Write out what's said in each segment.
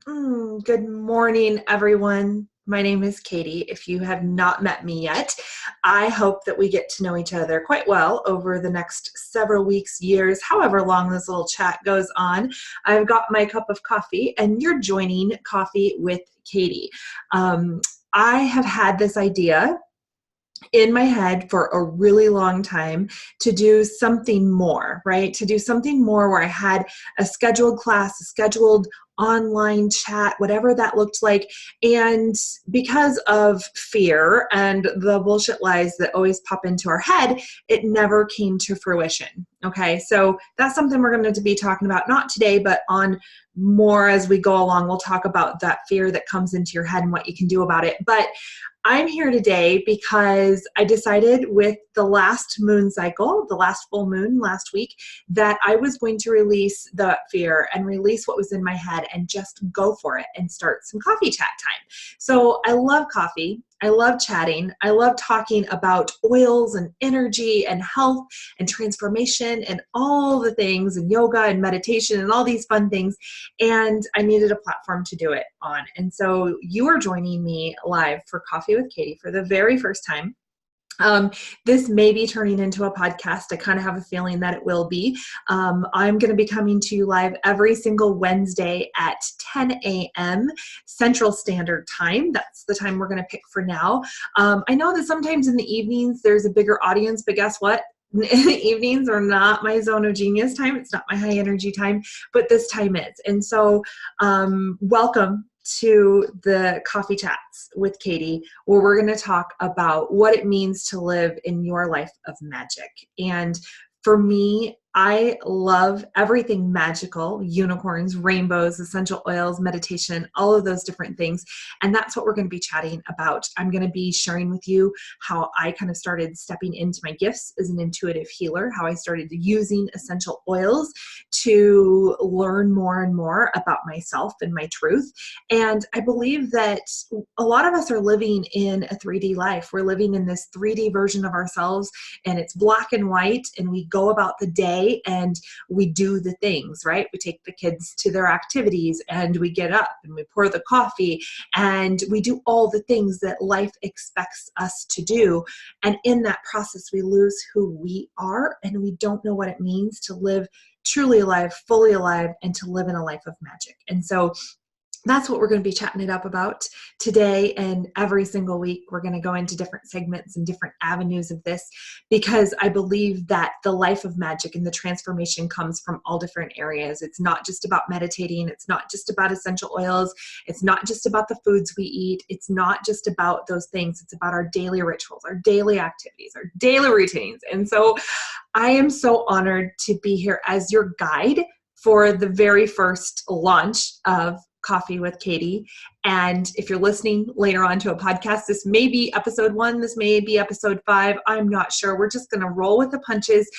Good morning, everyone. My name is Katie. If you have not met me yet, I hope that we get to know each other quite well over the next several weeks, years, however long this little chat goes on. I've got my cup of coffee, and you're joining Coffee with Katie. Um, I have had this idea in my head for a really long time to do something more, right? To do something more where I had a scheduled class, a scheduled online chat, whatever that looked like. And because of fear and the bullshit lies that always pop into our head, it never came to fruition. Okay, so that's something we're going to be talking about, not today, but on more as we go along. We'll talk about that fear that comes into your head and what you can do about it. But I'm here today because I decided with the last moon cycle, the last full moon last week, that I was going to release the fear and release what was in my head and just go for it and start some coffee chat time. So I love coffee. I love chatting. I love talking about oils and energy and health and transformation and all the things and yoga and meditation and all these fun things. And I needed a platform to do it on. And so you are joining me live for Coffee with Katie for the very first time. This may be turning into a podcast. I kind of have a feeling that it will be. I'm going to be coming to you live every single Wednesday at 10 a.m. Central Standard Time. That's the time we're going to pick for now. I know that sometimes in the evenings there's a bigger audience, but guess what? Evenings are not my zone of genius time. It's not my high energy time, but this time is. And so welcome to the Coffee Chats with Katie, where we're going to talk about what it means to live in your life of magic. And for me, I love everything magical, unicorns, rainbows, essential oils, meditation, all of those different things. And that's what we're going to be chatting about. I'm going to be sharing with you how I kind of started stepping into my gifts as an intuitive healer, how I started using essential oils to learn more and more about myself and my truth. And I believe that a lot of us are living in a 3D life. We're living in this 3D version of ourselves, and it's black and white, and we go about the day and we do the things, right? We take the kids to their activities and we get up and we pour the coffee and we do all the things that life expects us to do. And in that process, we lose who we are, and we don't know what it means to live truly alive, fully alive, and to live in a life of magic. And so that's what we're going to be chatting it up about today, and every single week we're going to go into different segments and different avenues of this, because I believe that the life of magic and the transformation comes from all different areas. It's not just about meditating. It's not just about essential oils. It's not just about the foods we eat. It's not just about those things. It's about our daily rituals, our daily activities, our daily routines. And so I am so honored to be here as your guide for the very first launch of Coffee with Katie. And if you're listening later on to a podcast, this may be episode 1, this may be episode 5. I'm not sure. We're just going to roll with the punches,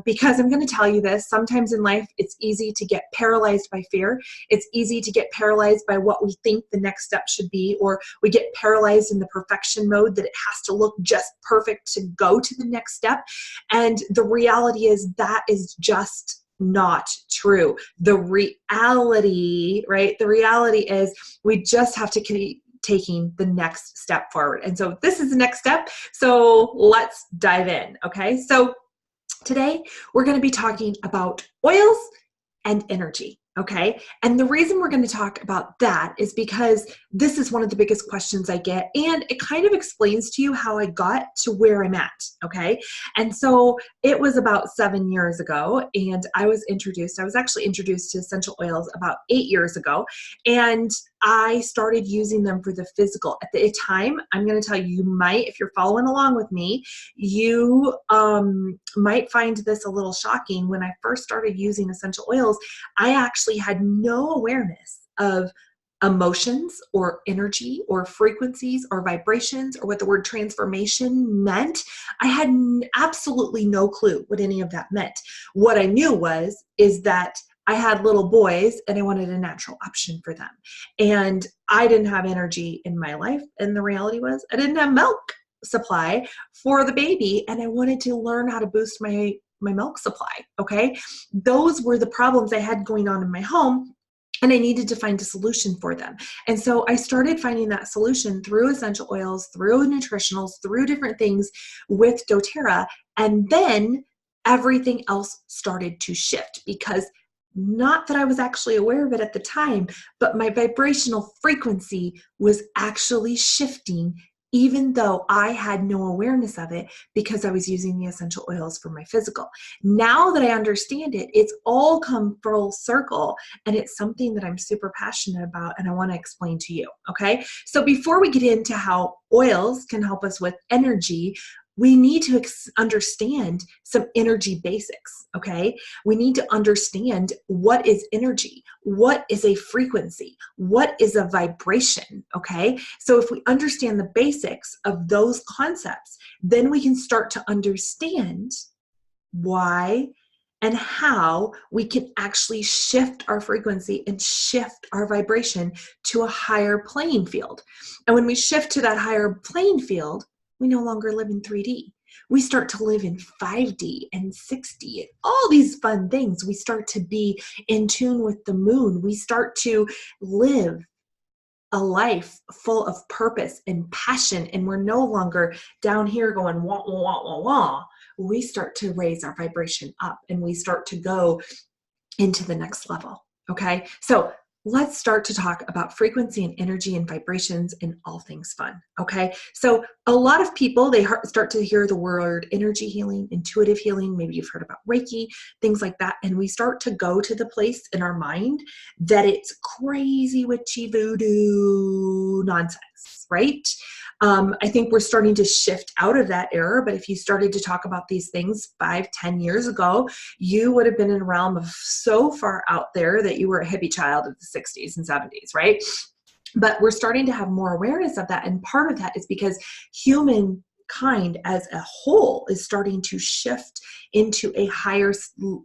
because I'm going to tell you this. Sometimes in life, it's easy to get paralyzed by fear. It's easy to get paralyzed by what we think the next step should be, or we get paralyzed in the perfection mode that it has to look just perfect to go to the next step. And the reality is that is just not true. The reality, right? The reality is we just have to keep taking the next step forward. And so this is the next step. So let's dive in. Okay. So today we're going to be talking about oils and energy. Okay. And the reason we're going to talk about that is because this is one of the biggest questions I get, and it kind of explains to you how I got to where I'm at. Okay. And so it was about 7 years ago, and I was actually introduced to essential oils about 8 years ago, and I started using them for the physical. At the time, I'm going to tell you, you might, if you're following along with me, you might find this a little shocking. When I first started using essential oils, I actually had no awareness of emotions or energy or frequencies or vibrations or what the word transformation meant. I had absolutely no clue what any of that meant. What I knew is that I had little boys and I wanted a natural option for them. And I didn't have energy in my life. And the reality was I didn't have milk supply for the baby. And I wanted to learn how to boost my milk supply. Okay. Those were the problems I had going on in my home. and I needed to find a solution for them. And so I started finding that solution through essential oils, through nutritionals, through different things with doTERRA. And then everything else started to shift, because not that I was actually aware of it at the time, but my vibrational frequency was actually shifting, even though I had no awareness of it, because I was using the essential oils for my physical. Now that I understand it, it's all come full circle, and it's something that I'm super passionate about and I want to explain to you, okay? So before we get into how oils can help us with energy, we need to understand some energy basics, okay? We need to understand what is energy, what is a frequency, what is a vibration, okay? So if we understand the basics of those concepts, then we can start to understand why and how we can actually shift our frequency and shift our vibration to a higher playing field. And when we shift to that higher playing field, we no longer live in 3D. We start to live in 5D and 6D and all these fun things. We start to be in tune with the moon. We start to live a life full of purpose and passion, and we're no longer down here going wah, wah, wah, wah, wah. We start to raise our vibration up, and we start to go into the next level, okay? So let's start to talk about frequency and energy and vibrations and all things fun, okay? So a lot of people, they start to hear the word energy healing, intuitive healing, maybe you've heard about Reiki, things like that, and we start to go to the place in our mind that it's crazy witchy voodoo nonsense, right? I think we're starting to shift out of that era, but if you started to talk about these things 5-10 years ago, you would have been in a realm of so far out there that you were a hippie child of the 60s and 70s, right? But we're starting to have more awareness of that, and part of that is because humankind as a whole is starting to shift into a higher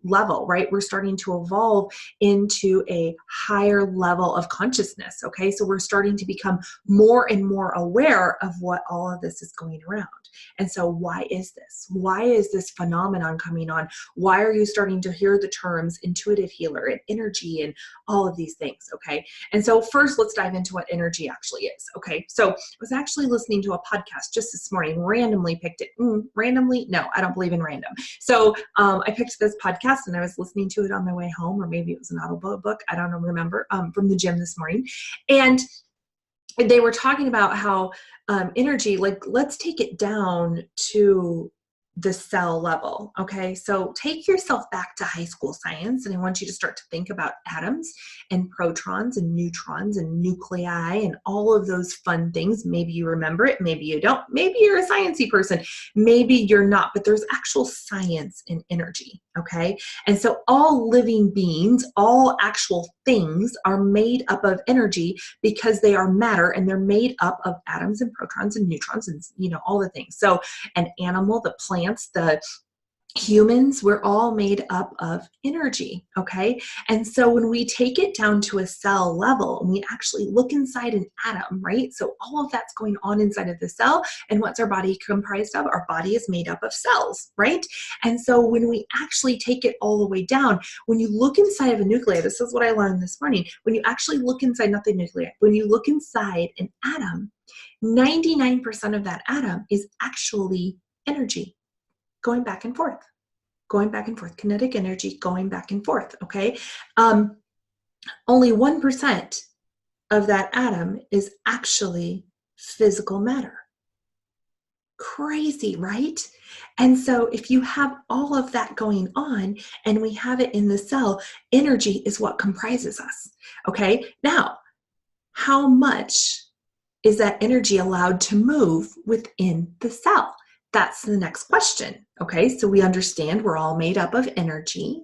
level, right? We're starting to evolve into a higher level of consciousness, okay? So we're starting to become more and more aware of what all of this is going around. And so why is this? Why is this phenomenon coming on? Why are you starting to hear the terms intuitive healer and energy and all of these things, okay? And so first, let's dive into what energy actually is, okay? So I was actually listening to a podcast just this morning, randomly picked it. Randomly? No, I don't believe in random. So I picked this podcast and I was listening to it on my way home, or maybe it was an audible book, I don't remember, from the gym this morning. And they were talking about how energy, like, let's take it down to the cell level, okay? So take yourself back to high school science, and I want you to start to think about atoms and protons and neutrons and nuclei and all of those fun things. Maybe you remember it, maybe you don't. Maybe you're a sciencey person, maybe you're not, but there's actual science in energy, okay? And so all living beings, all actual things are made up of energy because they are matter, and they're made up of atoms and protons and neutrons and, you know, all the things. So an animal, the plants, the humans, we're all made up of energy, okay? And so when we take it down to a cell level and we actually look inside an atom, right? So all of that's going on inside of the cell, and what's our body comprised of? Our body is made up of cells, right? And so when we actually take it all the way down, when you look inside of a nuclei, this is what I learned this morning, when you actually look inside, not the nuclei, when you look inside an atom, 99% of that atom is actually energy. Going back and forth, kinetic energy going back and forth, okay? Only 1% of that atom is actually physical matter. Crazy, right? And so if you have all of that going on and we have it in the cell, energy is what comprises us, okay? Now, how much is that energy allowed to move within the cell? That's the next question, okay? So we understand we're all made up of energy,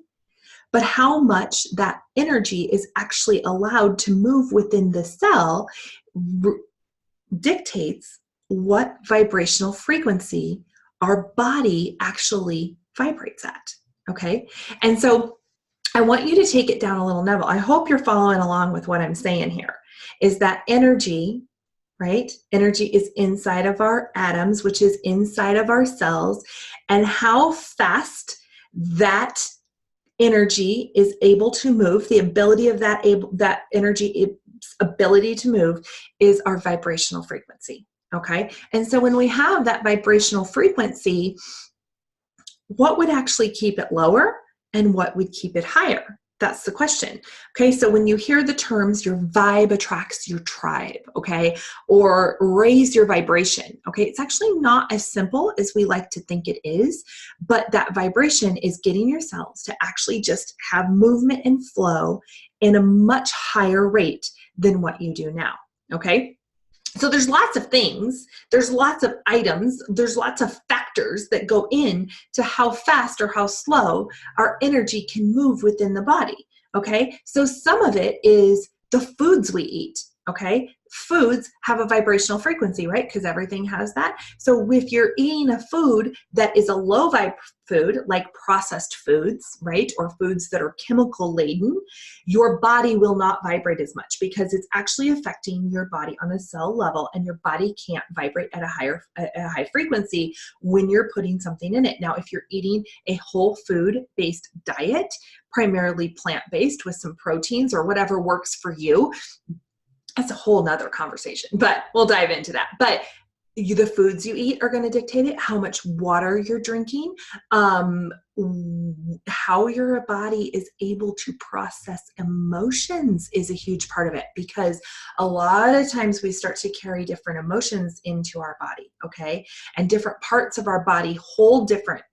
but how much that energy is actually allowed to move within the cell dictates what vibrational frequency our body actually vibrates at, okay? And so I want you to take it down a little level. I hope you're following along with what I'm saying here, is that energy, right? Energy is inside of our atoms, which is inside of our cells, and how fast that energy is able to move, the ability of that energy ability to move is our vibrational frequency. Okay. And so when we have that vibrational frequency, what would actually keep it lower and what would keep it higher? That's the question. Okay, so when you hear the terms, your vibe attracts your tribe, okay, or raise your vibration, okay, it's actually not as simple as we like to think it is, but that vibration is getting your cells to actually just have movement and flow in a much higher rate than what you do now, okay? So there's lots of things, there's lots of items, there's lots of factors that go in to how fast or how slow our energy can move within the body, okay? So some of it is the foods we eat, okay? Foods have a vibrational frequency, right? Because everything has that. So if you're eating a food that is a low vibe food, like processed foods, right? Or foods that are chemical laden, your body will not vibrate as much because it's actually affecting your body on a cell level, and your body can't vibrate at a high frequency when you're putting something in it. Now, if you're eating a whole food based diet, primarily plant-based with some proteins or whatever works for you, that's a whole nother conversation, but we'll dive into that. But the foods you eat are going to dictate it, how much water you're drinking, how your body is able to process emotions is a huge part of it, because a lot of times we start to carry different emotions into our body, okay? And different parts of our body hold different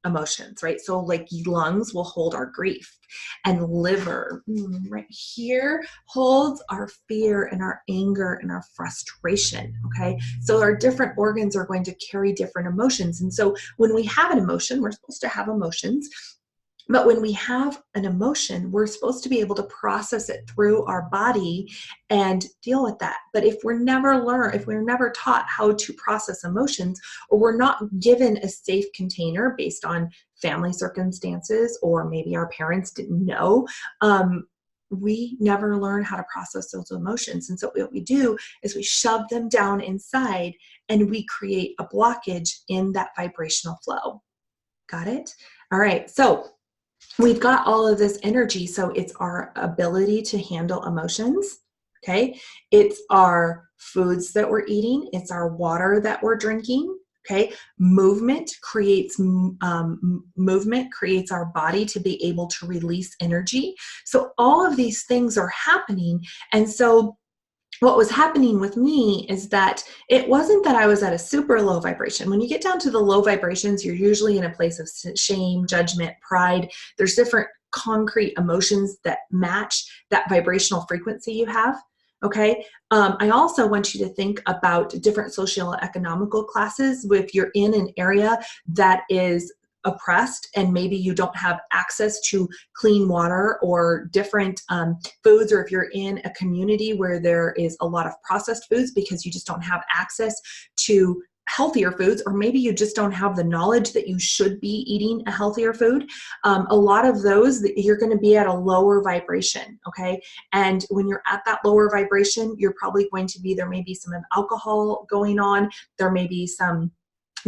emotions, right? So like lungs will hold our grief, and liver right here holds our fear and our anger and our frustration, okay? So our different organs are going to carry different emotions. And so when we have an emotion, we're supposed to have emotions, but when we have an emotion, we're supposed to be able to process it through our body and deal with that. But if we're never taught how to process emotions, or we're not given a safe container based on family circumstances, or maybe our parents didn't know, we never learn how to process those emotions. And so what we do is we shove them down inside, and we create a blockage in that vibrational flow. Got it? All right. So we've got all of this energy, so it's our ability to handle emotions, okay? It's our foods that we're eating. It's our water that we're drinking, okay? Movement creates our body to be able to release energy. So all of these things are happening, and so what was happening with me is that it wasn't that I was at a super low vibration. When you get down to the low vibrations, you're usually in a place of shame, judgment, pride. There's different concrete emotions that match that vibrational frequency you have. Okay. I also want you to think about different socio-economical classes. If you're in an area that is oppressed, and maybe you don't have access to clean water or different foods, or if you're in a community where there is a lot of processed foods because you just don't have access to healthier foods, or maybe you just don't have the knowledge that you should be eating a healthier food, a lot of those, you're going to be at a lower vibration, okay? And when you're at that lower vibration, you're probably going to be, there may be some alcohol going on, there may be some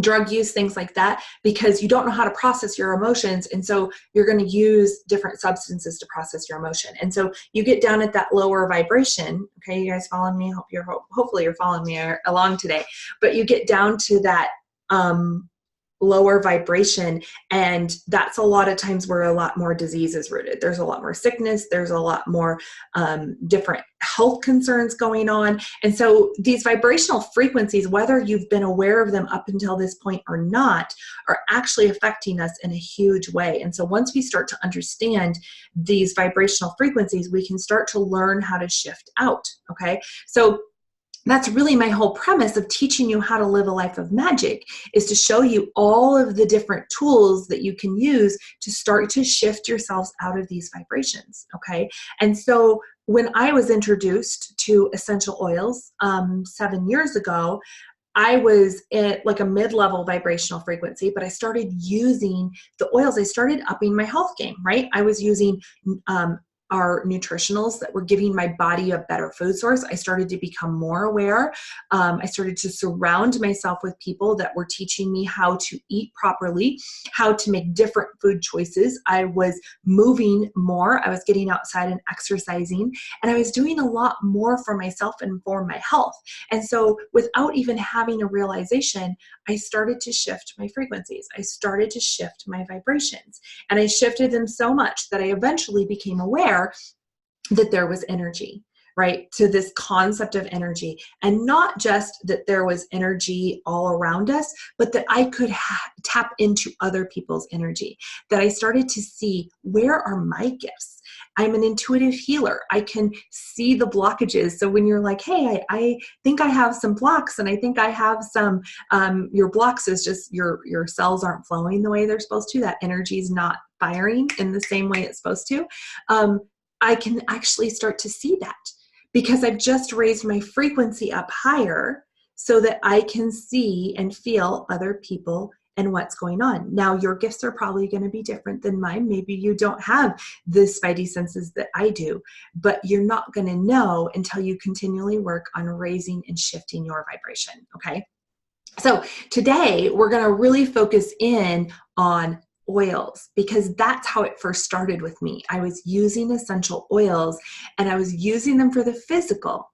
drug use, things like that, because you don't know how to process your emotions. And so you're going to use different substances to process your emotion. And so you get down at that lower vibration. Okay. You guys following me? Hopefully you're following me along today, but you get down to that, lower vibration, and that's a lot of times where a lot more disease is rooted. There's a lot more sickness, there's a lot more different health concerns going on. And so these vibrational frequencies, whether you've been aware of them up until this point or not, are actually affecting us in a huge way. And so once we start to understand these vibrational frequencies, we can start to learn how to shift out. Okay, so that's really my whole premise of teaching you how to live a life of magic, is to show you all of the different tools that you can use to start to shift yourselves out of these vibrations, okay? And so when I was introduced to essential oils 7 years ago, I was at like a mid-level vibrational frequency, but I started using the oils. I started upping my health game, right? I was using are nutritionals that were giving my body a better food source. I started to become more aware. I started to surround myself with people that were teaching me how to eat properly, how to make different food choices. I was moving more. I was getting outside and exercising, and I was doing a lot more for myself and for my health. And so without even having a realization, I started to shift my frequencies. I started to shift my vibrations, and I shifted them so much that I eventually became aware that there was energy, right? To this concept of energy, and not just that there was energy all around us, but that I could tap into other people's energy, that I started to see, where are my gifts? I'm an intuitive healer. I can see the blockages. So when you're like, hey, I think I have some blocks, and I think I have some, your blocks is just your cells aren't flowing the way they're supposed to. That energy is not firing in the same way it's supposed to. I can actually start to see that because I've just raised my frequency up higher so that I can see and feel other people and what's going on. Now, your gifts are probably going to be different than mine. Maybe you don't have the spidey senses that I do, but you're not going to know until you continually work on raising and shifting your vibration, okay? So today, we're going to really focus in on oils, because that's how it first started with me. I was using essential oils, and I was using them for the physical,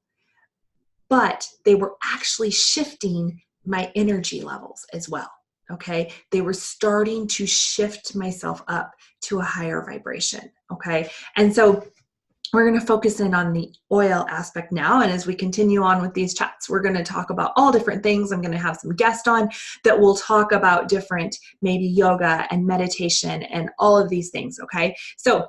but they were actually shifting my energy levels as well. Okay. They were starting to shift myself up to a higher vibration. Okay. And so we're going to focus in on the oil aspect now. And as we continue on with these chats, we're going to talk about all different things. I'm going to have some guests on that will talk about different, maybe yoga and meditation and all of these things. Okay. So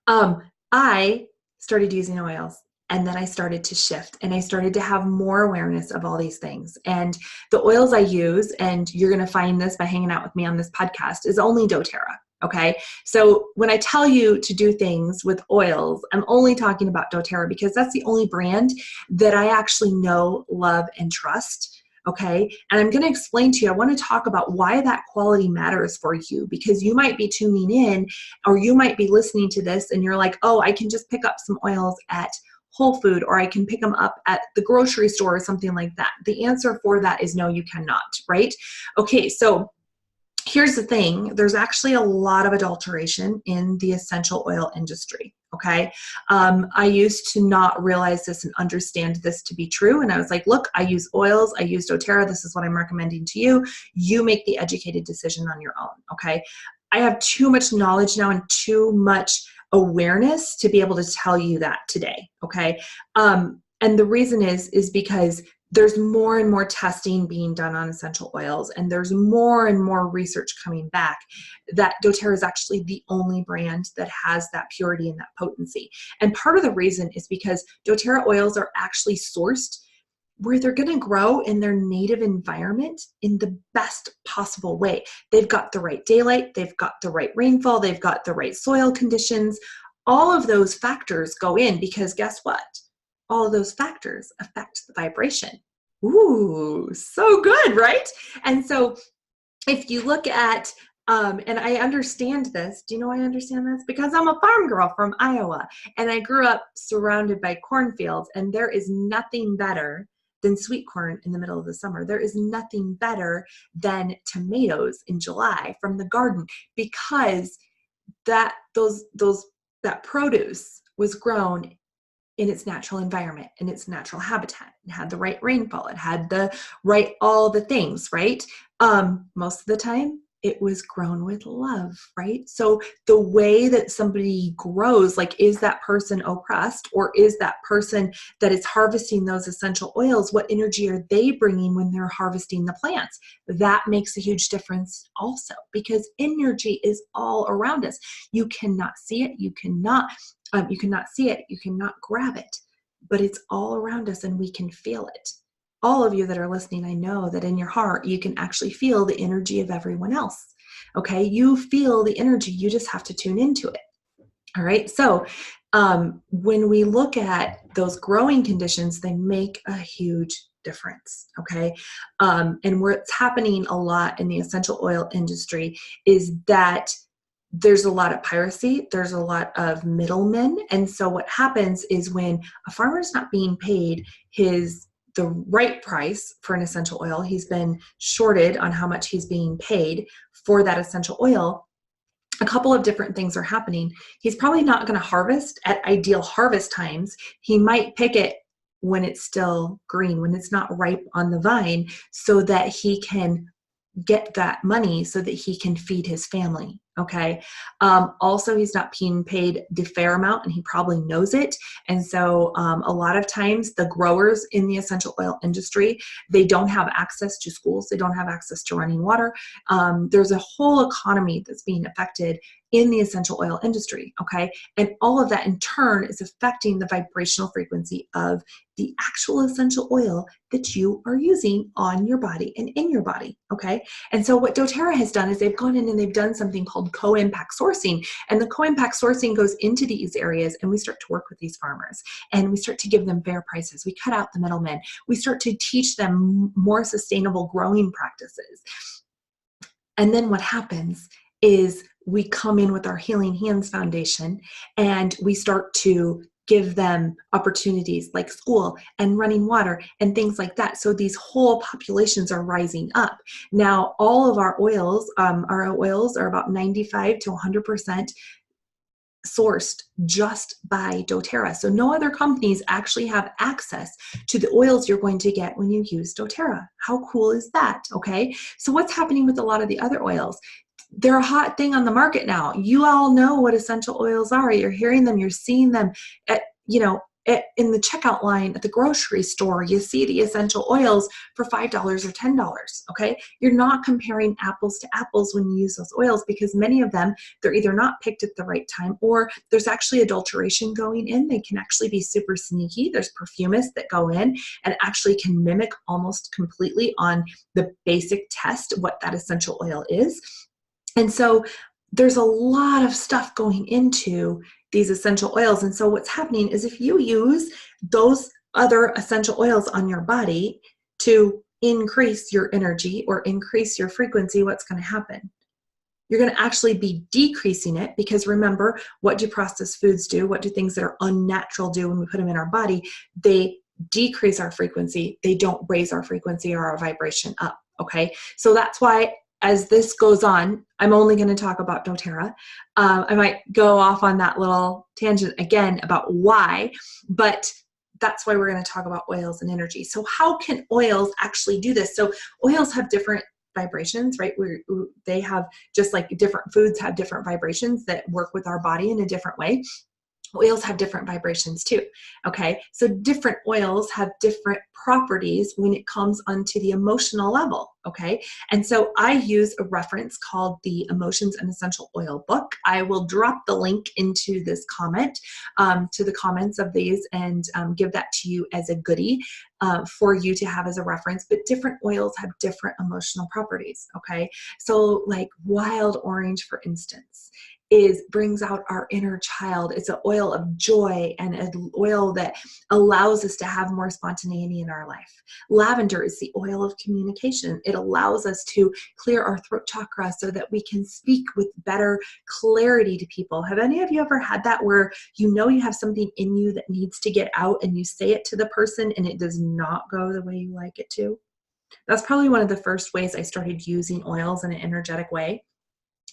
I started using oils, and then I started to shift, and I started to have more awareness of all these things. And the oils I use, and you're going to find this by hanging out with me on this podcast, is only doTERRA. Okay. So when I tell you to do things with oils, I'm only talking about doTERRA because that's the only brand that I actually know, love, and trust. Okay. And I'm going to explain to you, I want to talk about why that quality matters for you, because you might be tuning in, or you might be listening to this and you're like, oh, I can just pick up some oils at Whole Food, or I can pick them up at the grocery store or something like that. The answer for that is no, you cannot, right? Okay. So here's the thing. There's actually a lot of adulteration in the essential oil industry. Okay. I used to not realize this and understand this to be true. And I was like, look, I use oils. I use doTERRA. This is what I'm recommending to you. You make the educated decision on your own. Okay. I have too much knowledge now and too much awareness to be able to tell you that today. Okay. And the reason is because there's more and more testing being done on essential oils, and there's more and more research coming back that doTERRA is actually the only brand that has that purity and that potency. And part of the reason is because doTERRA oils are actually sourced where they're going to grow in their native environment in the best possible way. They've got the right daylight, they've got the right rainfall, they've got the right soil conditions. All of those factors go in because guess what? All of those factors affect the vibration. Ooh, so good, right? And so if you look at, and I understand this, do you know I understand this? Because I'm a farm girl from Iowa, and I grew up surrounded by cornfields, and there is nothing better than sweet corn in the middle of the summer. There is nothing better than tomatoes in July from the garden, because that produce was grown in its natural environment, in its natural habitat. It had the right rainfall. It had all the things, right? Most of the time, it was grown with love, right? So the way that somebody grows, like, is that person oppressed, or is that person that is harvesting those essential oils, what energy are they bringing when they're harvesting the plants? That makes a huge difference also, because energy is all around us. You cannot see it. You cannot see it. You cannot grab it, but it's all around us, and we can feel it. All of you that are listening, I know that in your heart, you can actually feel the energy of everyone else. Okay. You feel the energy. You just have to tune into it. All right. So, when we look at those growing conditions, they make a huge difference. Okay. And what's happening a lot in the essential oil industry is that there's a lot of piracy, there's a lot of middlemen. And so what happens is when a farmer's not being paid the right price for an essential oil, he's been shorted on how much he's being paid for that essential oil, a couple of different things are happening. He's probably not going to harvest at ideal harvest times. He might pick it when it's still green, when it's not ripe on the vine, so that he can get that money so that he can feed his family. Okay. Also, he's not being paid the fair amount, and he probably knows it. And so a lot of times the growers in the essential oil industry, they don't have access to schools. They don't have access to running water. There's a whole economy that's being affected in the essential oil industry. Okay. And all of that in turn is affecting the vibrational frequency of the actual essential oil that you are using on your body and in your body. Okay. And so what doTERRA has done is they've gone in and they've done something called co-impact sourcing. And the co-impact sourcing goes into these areas, and we start to work with these farmers, and we start to give them fair prices. We cut out the middlemen. We start to teach them more sustainable growing practices. And then what happens is we come in with our Healing Hands Foundation, and we start to give them opportunities like school and running water and things like that. So these whole populations are rising up. Now, all of our oils are about 95 to 100% sourced just by doTERRA. So no other companies actually have access to the oils you're going to get when you use doTERRA. How cool is that? Okay. So what's happening with a lot of the other oils? They're a hot thing on the market now. You all know what essential oils are. You're hearing them, you're seeing them in the checkout line at the grocery store. You see the essential oils for $5 or $10. Okay. You're not comparing apples to apples when you use those oils, because many of them, they're either not picked at the right time, or there's actually adulteration going in. They can actually be super sneaky. There's perfumists that go in and actually can mimic almost completely on the basic test what that essential oil is. And so there's a lot of stuff going into these essential oils. And so what's happening is if you use those other essential oils on your body to increase your energy or increase your frequency, what's going to happen? You're going to actually be decreasing it, because remember, what do processed foods do? What do things that are unnatural do when we put them in our body? They decrease our frequency. They don't raise our frequency or our vibration up. Okay. So that's why, as this goes on, I'm only going to talk about doTERRA. I might go off on that little tangent again about why, but that's why we're going to talk about oils and energy. So how can oils actually do this? So oils have different vibrations, right? They have, just like different foods have different vibrations that work with our body in a different way. Oils have different vibrations too. Okay. So different oils have different properties when it comes onto the emotional level. Okay. And so I use a reference called the Emotions and Essential Oil book. I will drop the link into this comment, to the comments of these, and give that to you as a goodie for you to have as a reference. But different oils have different emotional properties. Okay. So like wild orange, for instance, brings out our inner child. It's an oil of joy and an oil that allows us to have more spontaneity in our life. Lavender is the oil of communication. It allows us to clear our throat chakra so that we can speak with better clarity to people. Have any of you ever had that, where you know you have something in you that needs to get out, and you say it to the person and it does not go the way you like it to? That's probably one of the first ways I started using oils in an energetic way,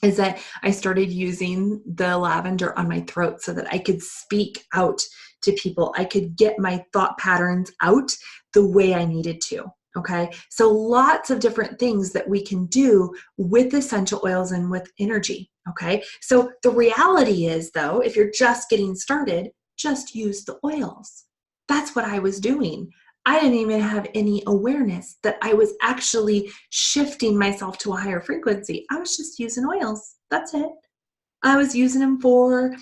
is that I started using the lavender on my throat so that I could speak out to people. I could get my thought patterns out the way I needed to. Okay. So lots of different things that we can do with essential oils and with energy. Okay. So the reality is, though, if you're just getting started, just use the oils. That's what I was doing. I didn't even have any awareness that I was actually shifting myself to a higher frequency. I was just using oils. That's it. I was using them for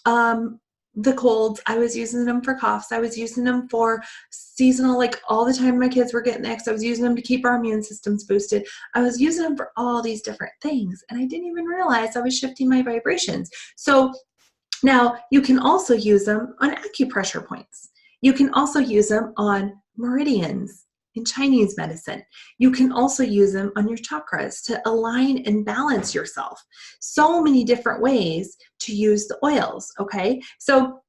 the colds. I was using them for coughs. I was using them for seasonal, like all the time my kids were getting X. I was using them to keep our immune systems boosted. I was using them for all these different things, and I didn't even realize I was shifting my vibrations. So now you can also use them on acupressure points. You can also use them on meridians in Chinese medicine. You can also use them on your chakras to align and balance yourself. So many different ways to use the oils, okay? So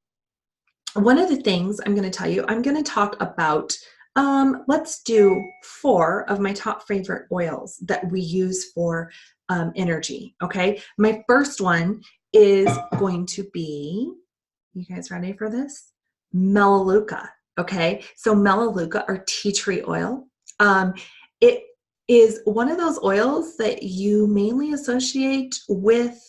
one of the things I'm going to tell you, I'm going to talk about, let's do 4 of my top favorite oils that we use for energy, okay? My first one is going to be, you guys ready for this? Melaleuca, okay? So Melaleuca, or tea tree oil, it is one of those oils that you mainly associate with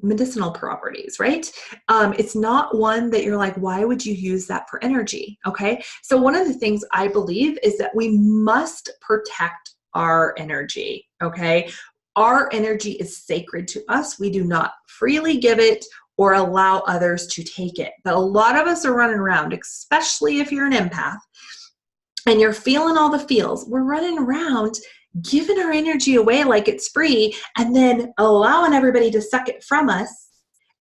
medicinal properties, right? It's not one that you're like, why would you use that for energy? Okay. So one of the things I believe is that we must protect our energy. Okay. Our energy is sacred to us. We do not freely give it or allow others to take it. But a lot of us are running around, especially if you're an empath and you're feeling all the feels. We're running around giving our energy away like it's free, and then allowing everybody to suck it from us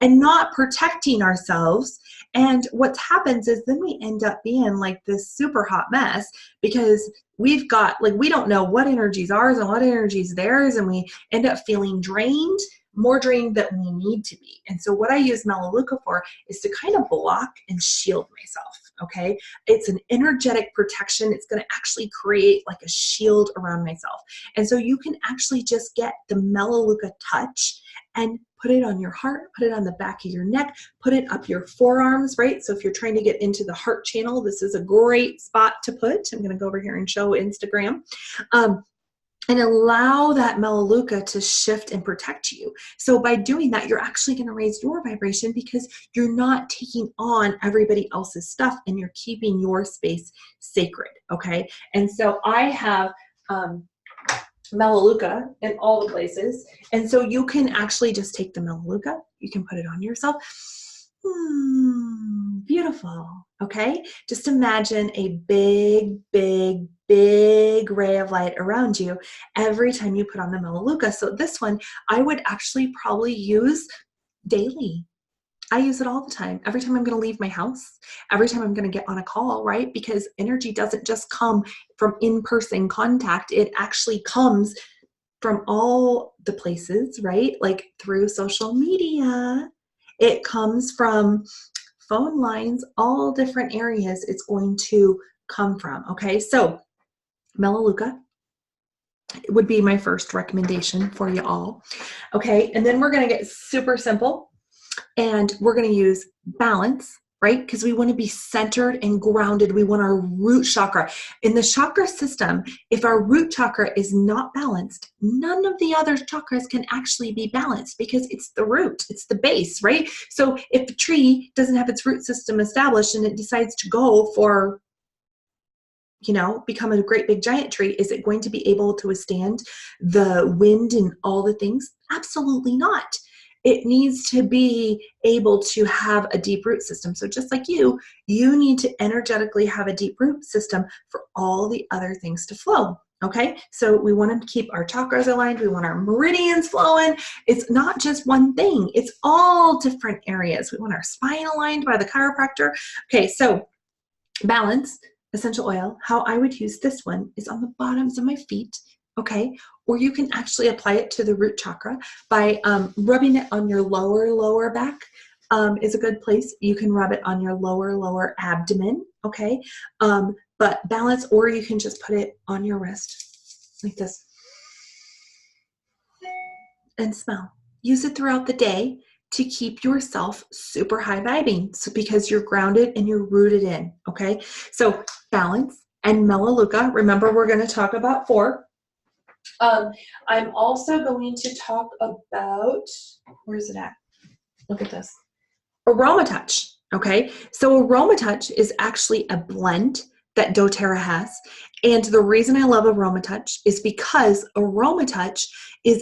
and not protecting ourselves. And what happens is then we end up being like this super hot mess, because we've got, like, we don't know what energy is ours and what energy is theirs, and we end up feeling drained, more drained than we need to be. And so what I use Melaleuca for is to kind of block and shield myself, okay? It's an energetic protection. It's going to actually create like a shield around myself. And so you can actually just get the Melaleuca touch and put it on your heart, put it on the back of your neck, put it up your forearms, right? So if you're trying to get into the heart channel, this is a great spot to put. I'm going to go over here and show Instagram. And allow that Melaleuca to shift and protect you. So by doing that, you're actually going to raise your vibration, because you're not taking on everybody else's stuff and you're keeping your space sacred, okay? And so I have Melaleuca in all the places. And so you can actually just take the Melaleuca, you can put it on yourself. Beautiful, okay? Just imagine a big, big, big ray of light around you every time you put on the Melaleuca. So this one I would actually probably use daily. I use it all the time. Every time I'm going to leave my house, every time I'm going to get on a call, right? Because energy doesn't just come from in-person contact. It actually comes from all the places, right? Like through social media. It comes from phone lines, all different areas it's going to come from, okay? So Melaleuca would be my first recommendation for you all, okay? And then we're going to get super simple, and we're going to use balance, right? Because we want to be centered and grounded. We want our root chakra. In the chakra system, if our root chakra is not balanced, none of the other chakras can actually be balanced, because it's the root, it's the base, right? So if a tree doesn't have its root system established and it decides to go for, you know, become a great big giant tree, is it going to be able to withstand the wind and all the things? Absolutely not. It needs to be able to have a deep root system. So just like you need to energetically have a deep root system for all the other things to flow. Okay, so we want to keep our chakras aligned. We want our meridians flowing. It's not just one thing. It's all different areas. We want our spine aligned by the chiropractor. Okay, so balance, essential oil. How I would use this one is on the bottoms of my feet. Okay, or you can actually apply it to the root chakra by rubbing it on your lower back is a good place. You can rub it on your lower abdomen, okay? But balance, or you can just put it on your wrist like this and smell. Use it throughout the day to keep yourself super high vibing, so because you're grounded and you're rooted in, okay? So balance and Melaleuca. Remember, we're going to talk about 4. I'm also going to talk about, where is it at? Look at this. Aroma Touch, okay? So Aroma Touch is actually a blend that doTERRA has. And the reason I love Aroma Touch is because Aroma Touch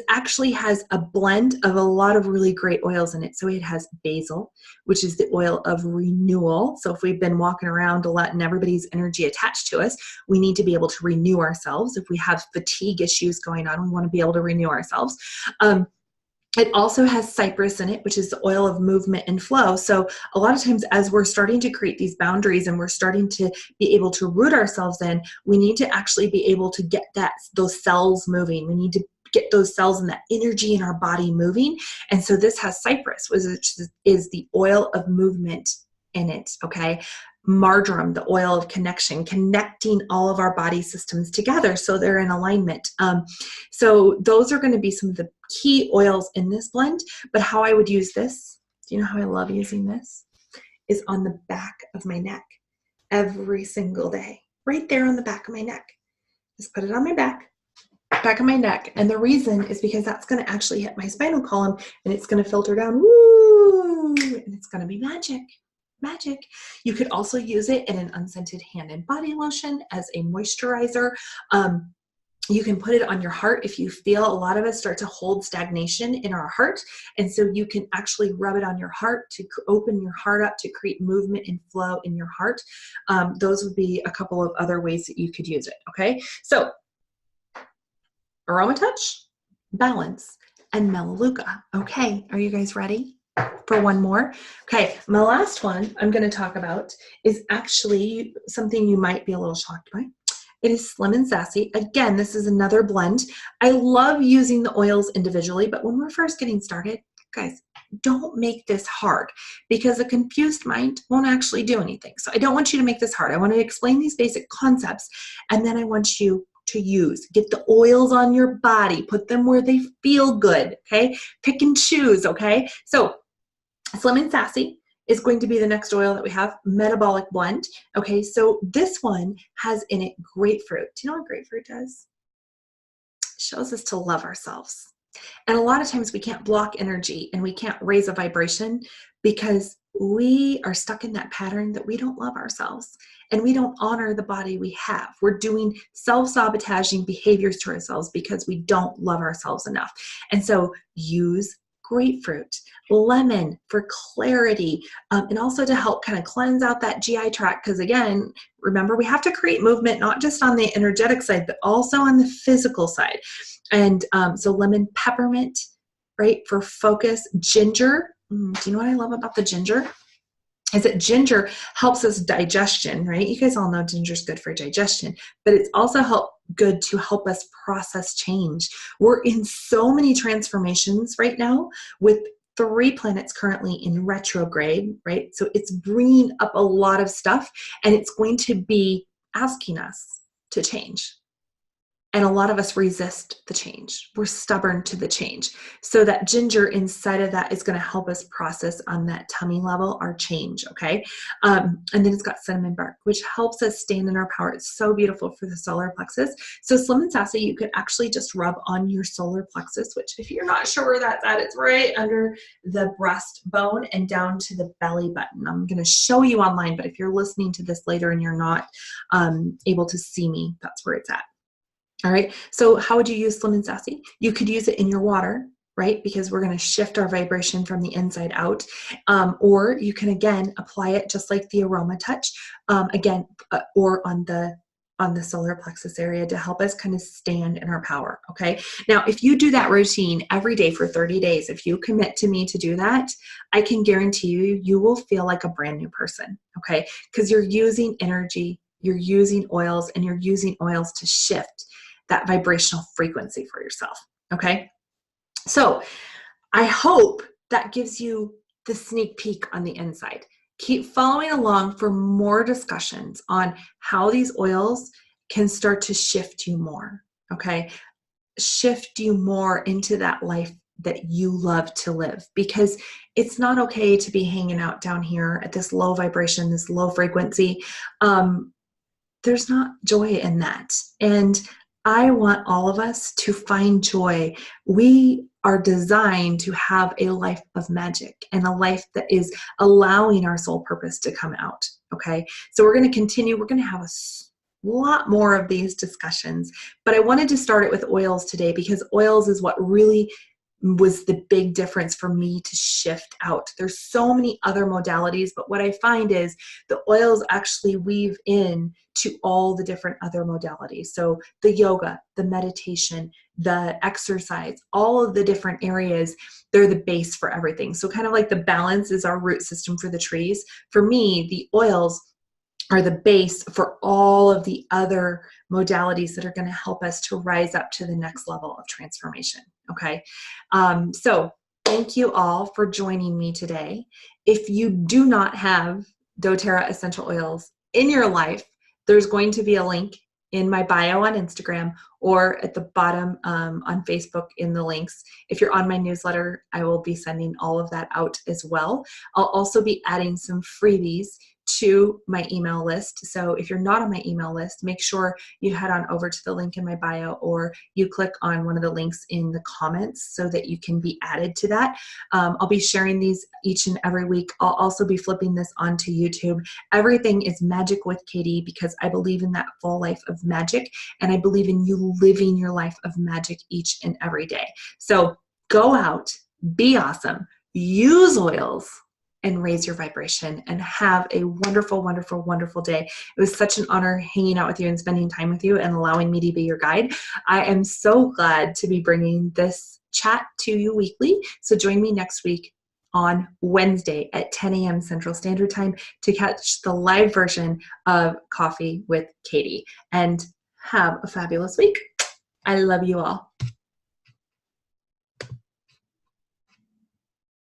actually has a blend of a lot of really great oils in it. So it has basil, which is the oil of renewal. So if we've been walking around a lot and everybody's energy attached to us, we need to be able to renew ourselves. If we have fatigue issues going on, we want to be able to renew ourselves. It also has cypress in it, which is the oil of movement and flow. So a lot of times as we're starting to create these boundaries and we're starting to be able to root ourselves in, we need to actually be able to get those cells moving. We need to get those cells and that energy in our body moving. And so this has cypress, which is the oil of movement in it, okay? Marjoram, the oil of connection, connecting all of our body systems together so they're in alignment. So those are going to be some of the key oils in this blend. But how I would use this, do you know how I love using this? Is on the back of my neck every single day, right there on the back of my neck. Just put it on my back of my neck. And the reason is because that's going to actually hit my spinal column and it's going to filter down, woo, and it's going to be magic. Magic. You could also use it in an unscented hand and body lotion as a moisturizer. You can put it on your heart if you feel a lot of us start to hold stagnation in our heart. And so you can actually rub it on your heart to open your heart up to create movement and flow in your heart. Those would be a couple of other ways that you could use it. Okay. So Aroma Touch, Balance, and Melaleuca. Okay. Are you guys ready for one more? Okay, my last one I'm going to talk about is actually something you might be a little shocked by. It is Slim and Sassy. Again, this is another blend. I love using the oils individually, but when we're first getting started, guys, don't make this hard because a confused mind won't actually do anything. So I don't want you to make this hard. I want to explain these basic concepts, and then I want you to get the oils on your body, put them where they feel good, okay? Pick and choose, okay? So Slim and Sassy is going to be the next oil that we have, metabolic blend. Okay, so this one has in it grapefruit. Do you know what grapefruit does? It shows us to love ourselves. And a lot of times we can't block energy and we can't raise a vibration because we are stuck in that pattern that we don't love ourselves and we don't honor the body we have. We're doing self-sabotaging behaviors to ourselves because we don't love ourselves enough. And so use grapefruit, lemon for clarity, and also to help kind of cleanse out that GI tract. Because again, remember, we have to create movement, not just on the energetic side, but also on the physical side. And so lemon, peppermint, right, for focus, ginger. Do you know what I love about the ginger? Is that ginger helps us digestion, right? You guys all know ginger is good for digestion, but it's also good to help us process change. We're in so many transformations right now with 3 planets currently in retrograde, right? So it's bringing up a lot of stuff and it's going to be asking us to change. And a lot of us resist the change. We're stubborn to the change. So that ginger inside of that is going to help us process on that tummy level our change, okay? And then it's got cinnamon bark, which helps us stand in our power. It's so beautiful for the solar plexus. So Slim and Sassy, you could actually just rub on your solar plexus, which if you're not sure where that's at, it's right under the breastbone and down to the belly button. I'm going to show you online, but if you're listening to this later and you're not able to see me, that's where it's at. All right, so how would you use Slim and Sassy? You could use it in your water, right? Because we're going to shift our vibration from the inside out. Or you can, again, apply it just like the Aroma Touch, or on the solar plexus area to help us kind of stand in our power, okay? Now, if you do that routine every day for 30 days, if you commit to me to do that, I can guarantee you will feel like a brand new person, okay? Because you're using energy, you're using oils, and you're using oils to shift that vibrational frequency for yourself, okay? So I hope that gives you the sneak peek on the inside. Keep following along for more discussions on how these oils can start to shift you more, okay? Shift you more into that life that you love to live, because it's not okay to be hanging out down here at this low vibration, this low frequency. There's not joy in that. And I want all of us to find joy. We are designed to have a life of magic and a life that is allowing our soul purpose to come out, okay? So we're going to continue. We're going to have a lot more of these discussions, but I wanted to start it with oils today because oils is what really was the big difference for me to shift out. There's so many other modalities, but what I find is the oils actually weave in to all the different other modalities. So the yoga, the meditation, the exercise, all of the different areas, they're the base for everything. So kind of like the balance is our root system for the trees. For me, the oils are the base for all of the other modalities that are going to help us to rise up to the next level of transformation. Okay. So thank you all for joining me today. If you do not have doTERRA essential oils in your life, there's going to be a link in my bio on Instagram or at the bottom on Facebook in the links. If you're on my newsletter, I will be sending all of that out as well. I'll also be adding some freebies to my email list. So if you're not on my email list, make sure you head on over to the link in my bio, or you click on one of the links in the comments so that you can be added to that. I'll be sharing these each and every week. I'll also be flipping this onto YouTube. Everything is Magic with Katie, because I believe in that full life of magic, and I believe in you living your life of magic each and every day. So go out, be awesome, use oils, and raise your vibration, and have a wonderful, wonderful, wonderful day. It was such an honor hanging out with you and spending time with you and allowing me to be your guide. I am so glad to be bringing this chat to you weekly. So join me next week on Wednesday at 10 a.m. Central Standard Time to catch the live version of Coffee with Katie. And have a fabulous week. I love you all.